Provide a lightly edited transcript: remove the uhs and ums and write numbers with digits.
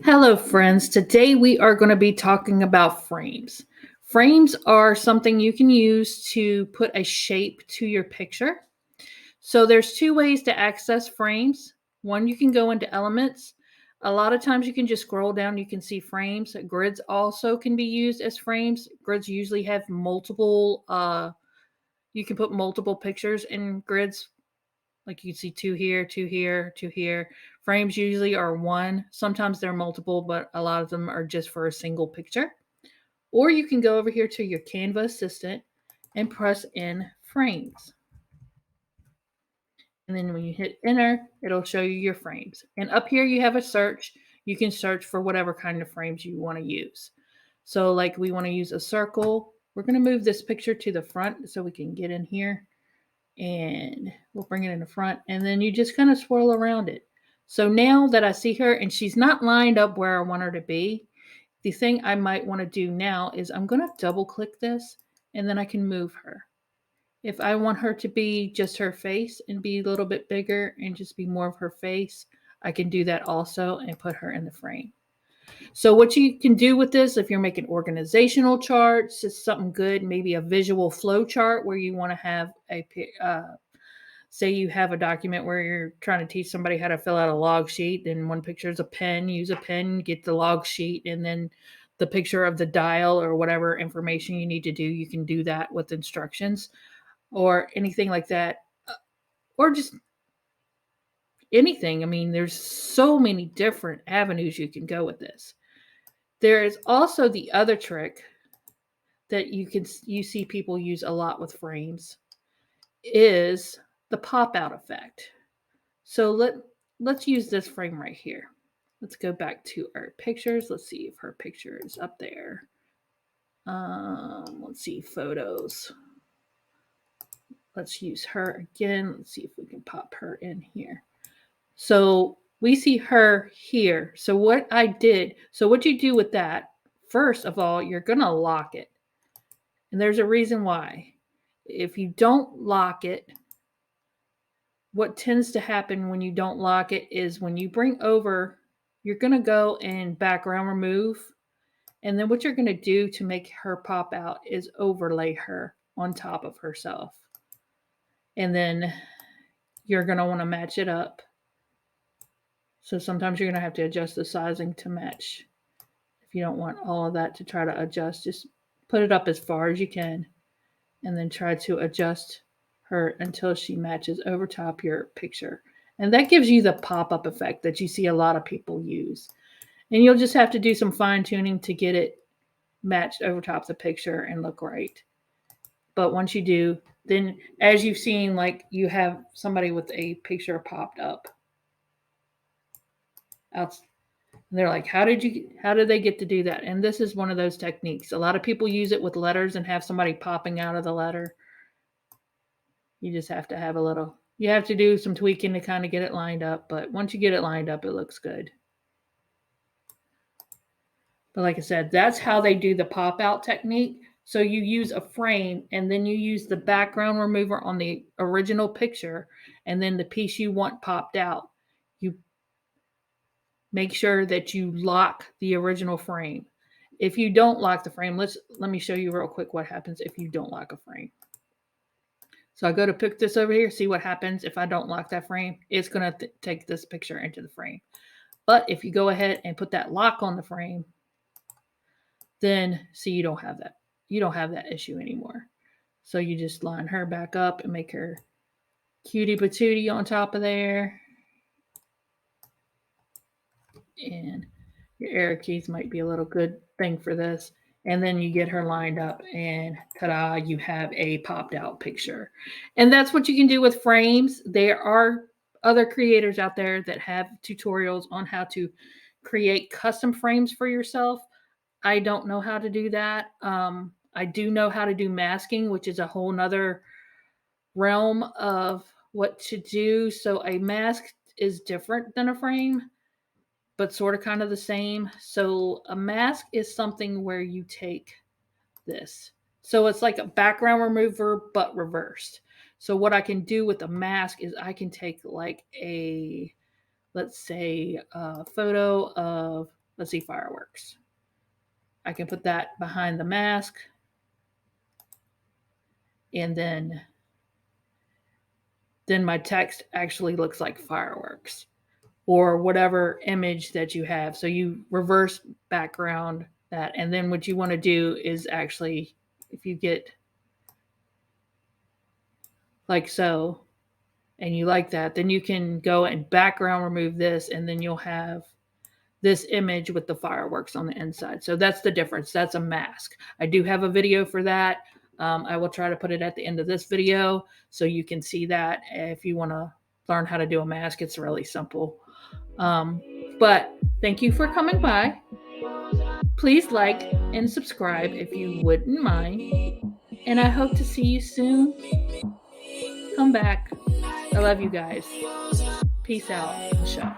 Hello, friends. Today we are going to be talking about frames. Frames are something you can use to put a shape to your picture. So there's two ways to access frames. One, you can go into elements. A lot of times you can just scroll down, you can see frames. Grids also can be used as frames. Grids usually have multiple you can put multiple pictures in grids. Like you can see two here, two here, two here. Frames usually are one. Sometimes they're multiple, but a lot of them are just for a single picture. Or you can go over here to your Canva assistant and press in frames. And then when you hit enter, it'll show you your frames. And up here you have a search. You can search for whatever kind of frames you want to use. So like we want to use a circle. We're going to move this picture to the front so we can get in here, and we'll bring it in the front, and then you just kind of swirl around it. So now that I see her and she's not lined up where I want her to be, the thing I might want to do now is I'm going to double click this and then I can move her. If I want her to be just her face and be a little bit bigger and just be more of her face, I can do that also and put her in the frame. So what you can do with this, if you're making organizational charts, just something good, maybe a visual flow chart where you want to have a say you have a document where you're trying to teach somebody how to fill out a log sheet, then one picture is a pen, use a pen, get the log sheet, and then the picture of the dial or whatever information you need to do, you can do that with instructions or anything like that. Or just anything. I mean, there's so many different avenues you can go with this. There is also the other trick that you see people use a lot with frames is the pop out effect. So let's use this frame right here. Let's go back to our pictures. Let's see if her picture is up there. Let's see, photos. Let's use her again. Let's see if we can pop her in here. So we see her here. So what you do with that, first of all, you're going to lock it. And there's a reason why. If you don't lock it, what tends to happen when you don't lock it is when you bring over, you're going to go and background remove. And then what you're going to do to make her pop out is overlay her on top of herself. And then you're going to want to match it up. So sometimes you're going to have to adjust the sizing to match. If you don't want all of that to try to adjust, just put it up as far as you can and then try to adjust her until she matches over top your picture. And that gives you the pop-up effect that you see a lot of people use. And you'll just have to do some fine tuning to get it matched over top the picture and look right. But once you do, then as you've seen, like you have somebody with a picture popped up. And they're like, how did they get to do that? And this is one of those techniques. A lot of people use it with letters and have somebody popping out of the letter. You just have to have you have to do some tweaking to kind of get it lined up. But once you get it lined up, it looks good. But like I said, that's how they do the pop out technique. So you use a frame and then you use the background remover on the original picture, and then the piece you want popped out. You make sure that you lock the original frame. If you don't lock the frame, let me show you real quick what happens if you don't lock a frame. So I go to pick this over here, see what happens if I don't lock that frame. It's going to take this picture into the frame. But if you go ahead and put that lock on the frame, then see, you don't have that. You don't have that issue anymore. So you just line her back up and make her cutie patootie on top of there. And your arrow keys might be a little good thing for this. And then you get her lined up and ta-da, you have a popped out picture. And that's what you can do with frames. There are other creators out there that have tutorials on how to create custom frames for yourself. I don't know how to do that. I do know how to do masking, which is a whole nother realm of what to do. So a mask is different than a frame, but sort of kind of the same. So a mask is something where you take this. So it's like a background remover, but reversed. So what I can do with a mask is I can take like let's say a photo of Let's see, fireworks. I can put that behind the mask, and then my text actually looks like fireworks or whatever image that you have. So you reverse background that. And then what you want to do is actually, if you get like so, and you like that, then you can go and background remove this, and then you'll have this image with the fireworks on the inside. So that's the difference. That's a mask. I do have a video for that. I will try to put it at the end of this video so you can see that if you want to learn how to do a mask. It's really simple. But thank you for coming by. Please like and subscribe if you wouldn't mind. And I hope to see you soon. Come back. I love you guys. Peace out, Michelle.